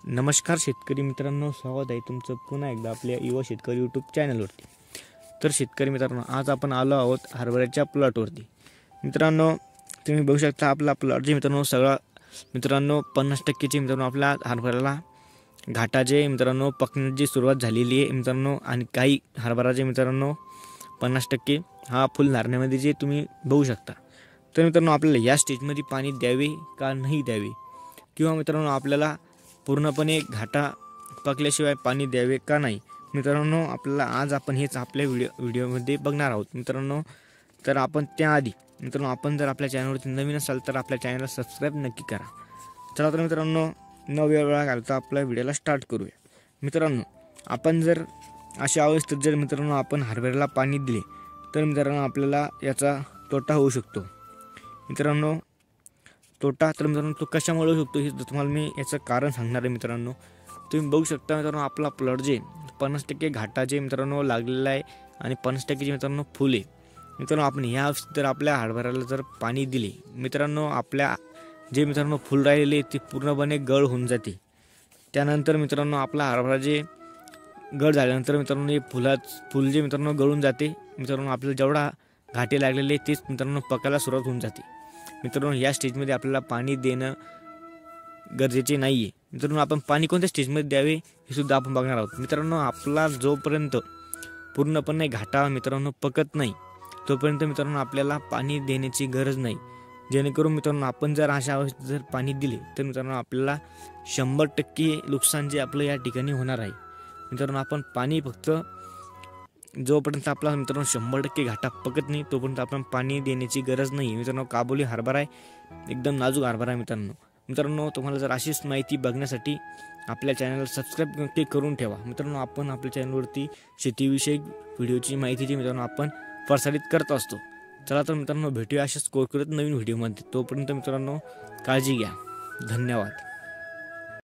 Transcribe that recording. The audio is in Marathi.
नमस्कार शेतकरी मित्रांनो, स्वागत आहे तुमचं पुन्हा एकदा आपल्या युवा शेतकरी यूट्यूब चॅनलवरती। तर शेतकरी मित्रांनो, आज आपण आलो आहोत हरभऱ्याच्या प्लॉटवरती। मित्रांनो, तुम्ही बघू शकता आपला प्लॉट जे मित्रांनो सगळा मित्रांनो 50% मित्रांनो आपल्या हरभऱ्याला घाटाचे मित्रांनो पकण्याची सुरुवात झालेली आहे मित्रांनो। आणि काही हरभराचे मित्रांनो 50% हा फुल नारण्यामध्ये जे तुम्ही बघू शकता। तर मित्रांनो, आपल्याला या स्टेजमध्ये पाणी द्यावे का नाही द्यावे, किंवा मित्रांनो आपल्याला पूर्णपणे घाटा पकल्याशिवाय पाणी द्यावे का नाही, मित्रांनो आपल्याला आज आपण हेच आपल्या व्हिडिओमध्ये बघणार आहोत मित्रांनो। तर आपण त्याआधी मित्रांनो, आपण जर आपल्या चॅनलवरती नवीन असाल तर आपल्या चॅनलला सबस्क्राईब नक्की करा। चला तर मित्रांनो, न वेळ घालता आपल्या व्हिडिओला स्टार्ट करूया। मित्रांनो, आपण जर अशा अवस्थेत जर मित्रांनो आपण हरभऱ्याला पाणी दिले तर मित्रांनो आपल्याला याचा तोटा होऊ शकतो। मित्रांनो, तोटा तर मित्रांनो तो कशामुळे होऊ शकतो हे तुम्हाला मी याचं कारण सांगणार आहे। मित्रांनो, तुम्ही बघू शकता मित्रांनो आपला प्लॉट जे 50% घाटाचे मित्रांनो लागलेला आहे आणि 50% मित्रांनो फुल आहे। मित्रांनो, आपण ह्या अवस्थेत जर आपल्या हरभऱ्याला जर पाणी दिले मित्रांनो, आपल्या जे मित्रांनो फुल राहिलेले ते पूर्णपणे गळ होऊन जाते। त्यानंतर मित्रांनो आपला हरभरा जे गळ झाल्यानंतर मित्रांनो हे फुल जे मित्रांनो गळून जाते। मित्रांनो, आपल्याला जेवढा घाटे लागलेले तेच मित्रांनो पकायला सुरुवात होऊन जाते। मित्रांनो, या स्टेजमध्ये आपल्याला पाणी देणं गरजेचे नाही आहे। मित्रांनो, आपण पाणी कोणत्या स्टेजमध्ये द्यावे हे सुद्धा आपण बघणार आहोत। मित्रांनो, आपला जोपर्यंत पूर्णपणे घाटा मित्रांनो पकत नाही तोपर्यंत मित्रांनो आपल्याला पाणी देण्याची गरज नाही। जेणेकरून मित्रांनो आपण जर अशा अवस्थेत जर पाणी दिले तर मित्रांनो आपल्याला 100% नुकसान जे आपलं या ठिकाणी होणार आहे। मित्रांनो, आपण पाणी फक्त जोपर्यंत आपला मित्रांनो 100% घाटा पकत नाही तोपर्यंत आपण पाणी देण्याची गरज नाही। मित्रांनो, काबुली हरभरा आहे, एकदम नाजूक हरभरा आहे। मित्रांनो, तुम्हाला जर अशीच माहिती बघण्यासाठी आपल्या चॅनलला सबस्क्राईब नक्की करून ठेवा। मित्रांनो, आपण आपल्या चॅनलवरती शेतीविषयक व्हिडिओची माहिती जी मित्रांनो आपण प्रसारित करत असतो। चला तर मित्रांनो, भेटूया अशाच करत नवीन व्हिडिओमध्ये। तोपर्यंत मित्रांनो काळजी घ्या, धन्यवाद।